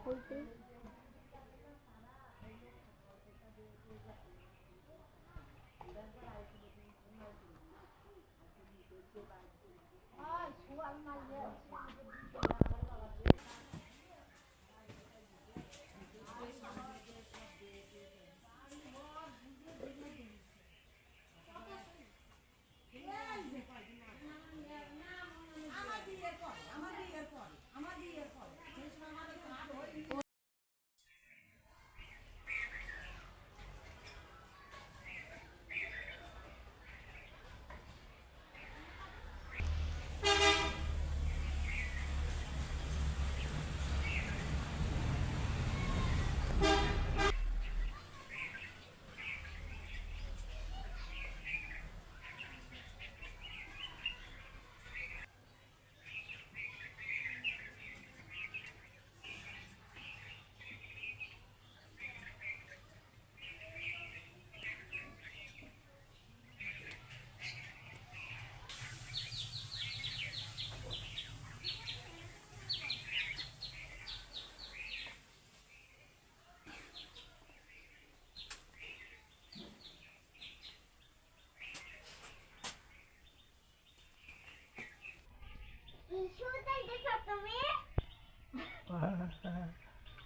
বলতে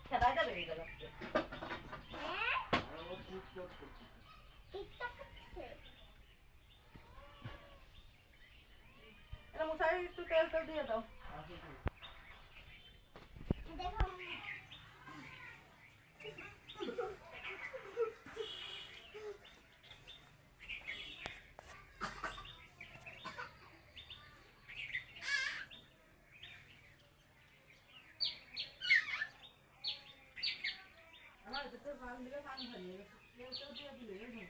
খেলাটা বেরিয়ে গেল মশারি একটু তেল তেল দিয়ে দাও আমার ভিতরে ভাগ দিলে পানি ভরিয়ে গেছে দিয়ে দিলে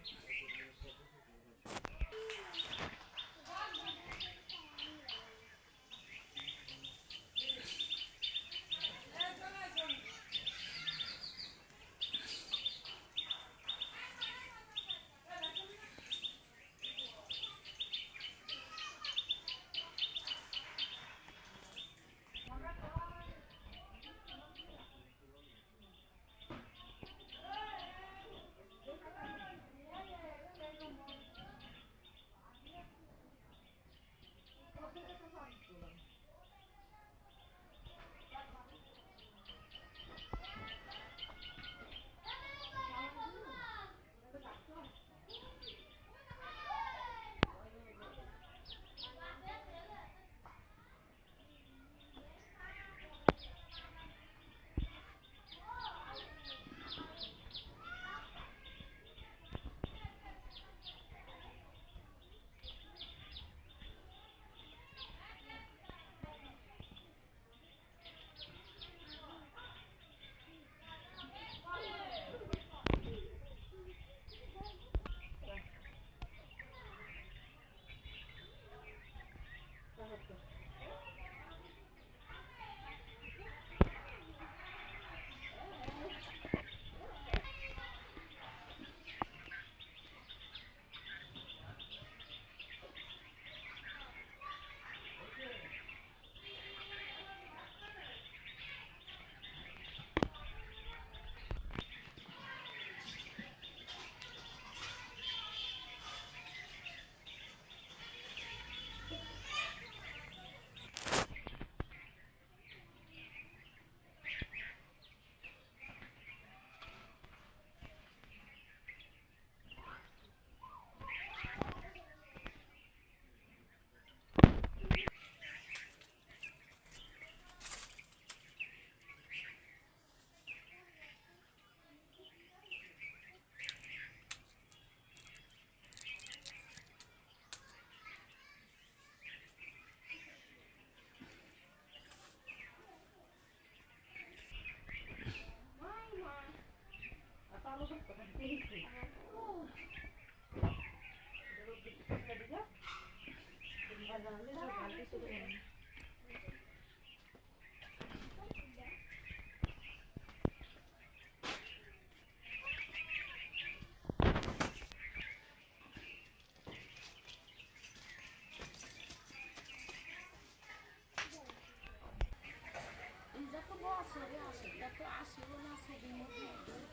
বছরে আসে যত আসিব না ছবির মধ্যে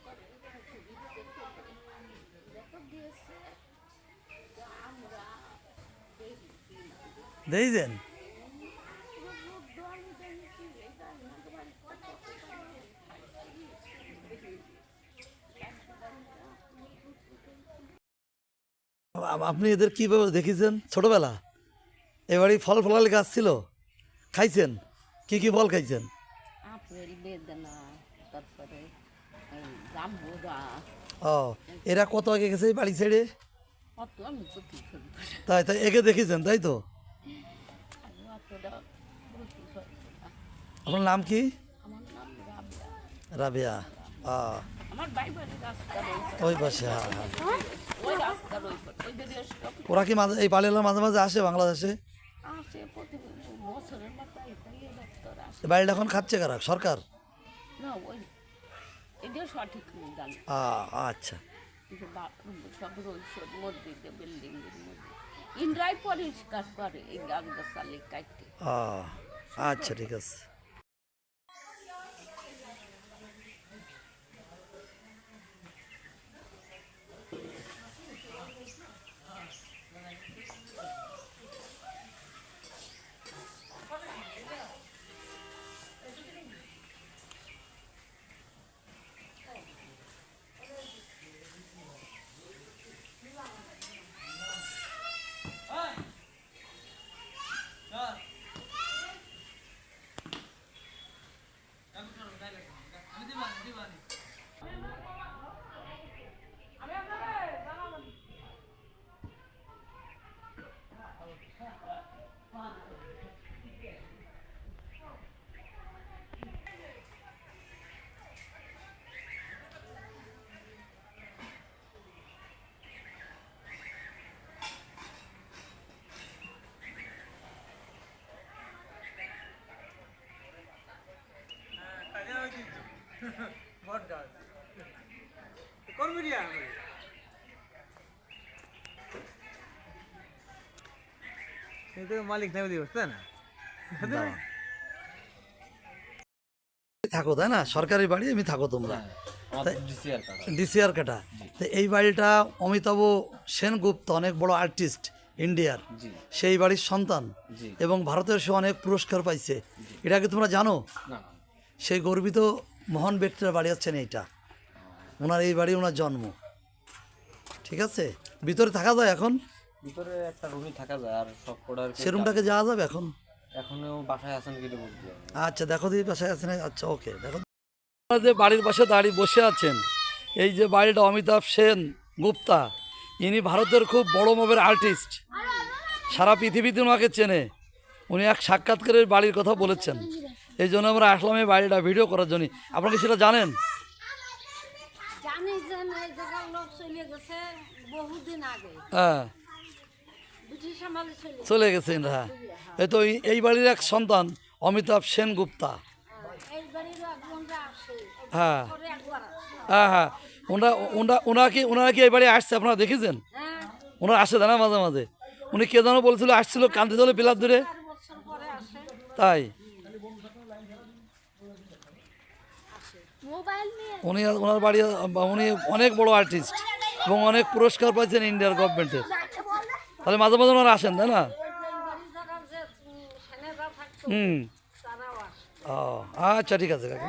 করে ছবি দেখতে যত দিয়েছে আমরা দেখছি দেখছেন? আমি দেখেছি এটা আমাদের বাড়ি কত আপনি এদের কীভাবে দেখেছেন ছোটবেলা? এবারই ফল ফলালি গাছ ছিল, খাইছেন? কি কি ফল খাইছেন? আপেল বেদানা তারপরে জাম্বুরা ও, এরা কত আগে গেছে এই বাড়ি ছেড়ে? অত আমি প্রতি করি তাই তাই একে দেখেছেন, তাই তো? আমি অতটা প্রতি করি না। আপনার নাম কি? আমার নাম রাবড়া। রাবেয়া। আমার বাইবাড়ি রাস্তার ওই পাশে, হ্যাঁ হ্যাঁ। ওই রাস্তার ওই পাশে, ওই যে রেস্টপ ওরা কি মাঝে এই পালিয়ালার মাঝে মাঝে আসে বাংলাদেশে? আসে প্রতি বছরের মাথায় এটাই দপ্তর আসে। এই বাড়িটা এখন খাচ্ছে কারা? সরকার? না ওই এটা সঠিক আমি জানি আচ্ছা। যে সব রয়েছে মসজিদে বিল্ডিংয়ের মধ্যে ইন্দ্রাই পরিষ্কার করে এই গাছ গাছালি কাটতে। আচ্ছা ঠিক আছে। মালিক নেবে দিবস তাই না? থাকো তাই না? সরকারি বাড়ি, আমি থাকো তোমরা ডিসিআর কাটা। তো এই বাড়িটা অমিতাভ সেনগুপ্ত, অনেক বড় আর্টিস্ট ইন্ডিয়ার, সেই বাড়ির সন্তান এবং ভারতের সে অনেক পুরস্কার পাইছে। এটা কি তোমরা জানো? সেই গর্বিত মহান ব্যক্তির বাড়ি হচ্ছেন এইটা, ওনার এই বাড়ি, ওনার জন্ম। ঠিক আছে, ভিতরে থাকা যায় এখন? ভিতরে একটা রুমই থাকা যায়, আর সব কটার সে রুমটাকে যাওয়া যাবে এখন? এখনো বাসায় আছেন কি বলতে? আচ্ছা দেখো দিদি বাসায় আছেন। আচ্ছা ওকে, দেখো যে বাড়ির পাশে দাঁড়িয়ে বসে আছেন, এই যে বাড়িটা অমিতাভ সেন গুপ্তা, ইনি ভারতের খুব বড় মাপের আর্টিস্ট, সারা পৃথিবীতে ওনাকে চেনে। উনি এক সাক্ষাৎকারের বাড়ির কথা বলেছেন, এই জন্য আমরা আসলাম এই বাড়িটা ভিডিও করার জন্য। আপনারা কি সেটা জানেন? জানি যে এই জায়গার লোক চলে গেছে বহুদিন আগে, হ্যাঁ ব্রিটিশ আমলে চলে গেছেন। হ্যাঁ, এই তো এই বাড়ির এক সন্তান অমিতাভ সেন গুপ্তা। এই বাড়ির একজনরা আসে, হ্যাঁ পরে একবার আসে। হ্যাঁ হ্যাঁ, ওনারা কি এই বাড়ি আসছে? আপনারা দেখেছেন? হ্যাঁ, ওনারা আসে না মাঝে মাঝে? উনি কে যেন বলছিল আসছিল, কান্দে চলে পিলার ধরে, 4 বছর পরে আসে। তাই মোবাইল নিয়ে ওনার বাড়ি, উনি অনেক বড় আর্টিস্ট এবং অনেক পুরস্কার পাইছেন ইন্ডিয়ার গভর্নমেন্টের। তাহলে মাঝে মাঝে ওনারা আসেন, তাই না? এই বাড়ির জায়গার যে সেনেরা থাকতো হুম, তারাও আসে। ও আচ্ছা ঠিক আছে কাকা।